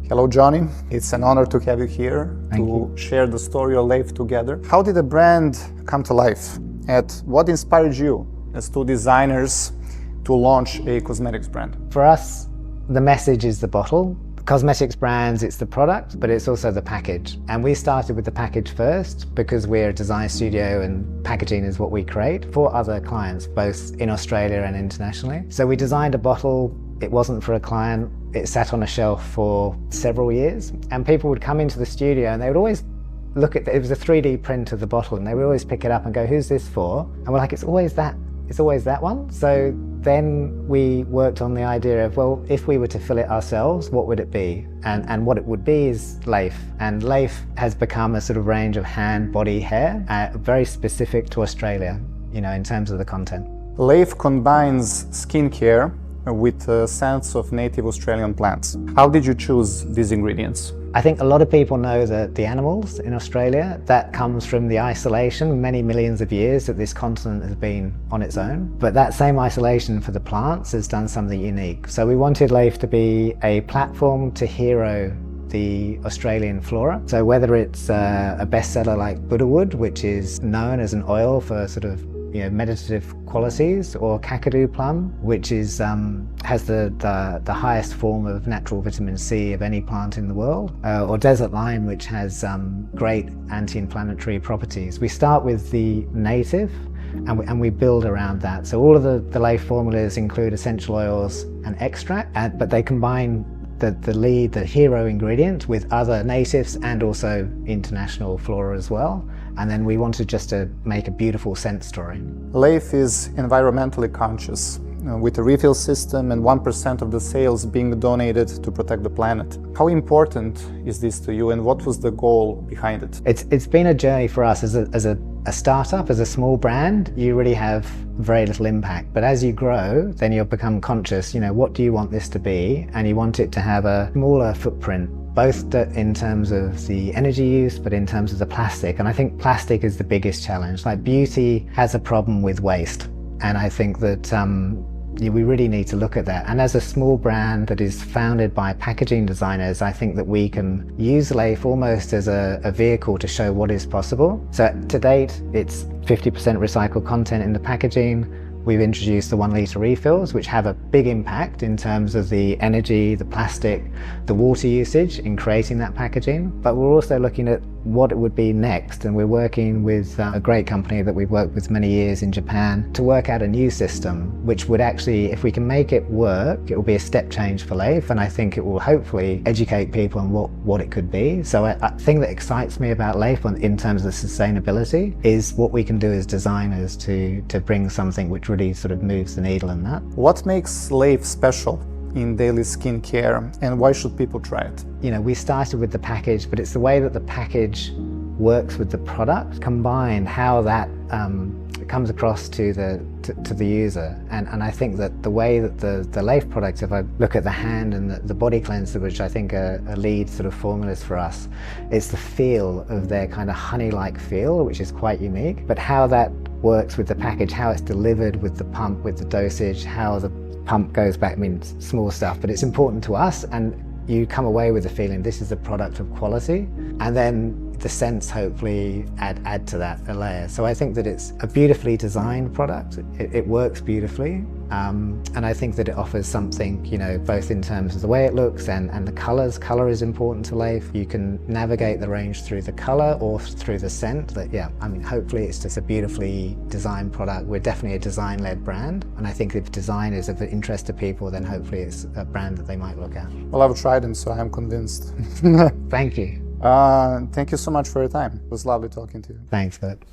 Hello, Johnny. It's an honor to have you here to share the story of LEIF together. How did the brand come to life? And what inspired you as two designers to launch a cosmetics brand? For us, the message is the bottle. Cosmetics brands, it's the product, but it's also the package. And we started with the package first because we're a design studio and packaging is what we create for other clients, both in Australia and internationally. So we designed a bottle. It wasn't for a client. It sat on a shelf for several years, and people would come into the studio and they would always look at it. It was a 3D print of the bottle, and they would always pick it up and go, "Who's this for?" And we're like, "It's always that one." So then we worked on the idea of, well, if we were to fill it ourselves, what would it be? And what it would be is LEIF. And LEIF has become a sort of range of hand, body, hair, very specific to Australia, in terms of the content. LEIF combines skincare with scents of native Australian plants. How did you choose these ingredients? I think a lot of people know that the animals in Australia, that comes from the isolation, many millions of years that this continent has been on its own. But that same isolation for the plants has done something unique. So we wanted LEIF to be a platform to hero the Australian flora. So whether it's a bestseller like Buddha wood, which is known as an oil for sort of meditative qualities, or Kakadu plum, which is has the highest form of natural vitamin C of any plant in the world, or desert lime, which has great anti-inflammatory properties. We start with the native and we build around that. So all of the LEIF formulas include essential oils and extract, but they combine the hero ingredient with other natives and also international flora as well. And then we wanted just to make a beautiful scent story. LEIF is environmentally conscious, with a refill system and 1% of the sales being donated to protect the planet. How important is this to you, and what was the goal behind it? It's been a journey for us as a startup, as a small brand. You really have very little impact, but as you grow, then you'll become conscious, what do you want this to be? And you want it to have a smaller footprint, both in terms of the energy use, but in terms of the plastic. And I think plastic is the biggest challenge. Like, beauty has a problem with waste. And I think that we really need to look at that. And as a small brand that is founded by packaging designers, I think that we can use LEIF almost as a vehicle to show what is possible. So to date, it's 50% recycled content in the packaging. We've introduced the 1 litre refills, which have a big impact in terms of the energy, the plastic, the water usage in creating that packaging. But we're also looking at what it would be next, and we're working with a great company that we've worked with many years in Japan to work out a new system, which would actually, if we can make it work, it will be a step change for LEIF, and I think it will hopefully educate people on what it could be. So a thing that excites me about LEIF in terms of sustainability is what we can do as designers to bring something which really sort of moves the needle in that. What makes LEIF special in daily skincare, and why should people try it? We started with the package, but it's the way that the package works with the product, combined how that comes across to the user. And I think that the way that the LEIF products, if I look at the hand and the body cleanser, which I think are lead sort of formulas for us, it's the feel of their kind of honey-like feel, which is quite unique. But how that works with the package, how it's delivered with the pump, with the dosage, how the pump goes back, small stuff, but it's important to us, and you come away with the feeling this is a product of quality, and then the scents hopefully add to that a layer. So I think that it's a beautifully designed product. It works beautifully, and I think that it offers something, both in terms of the way it looks and the colours. Colour is important to LEIF. You can navigate the range through the colour or through the scent. Hopefully it's just a beautifully designed product. We're definitely a design-led brand, and I think if design is of interest to people, then hopefully it's a brand that they might look at. Well, I've tried them, so I'm convinced. Thank you. Thank you so much for your time. It was lovely talking to you. Thanks, Philip.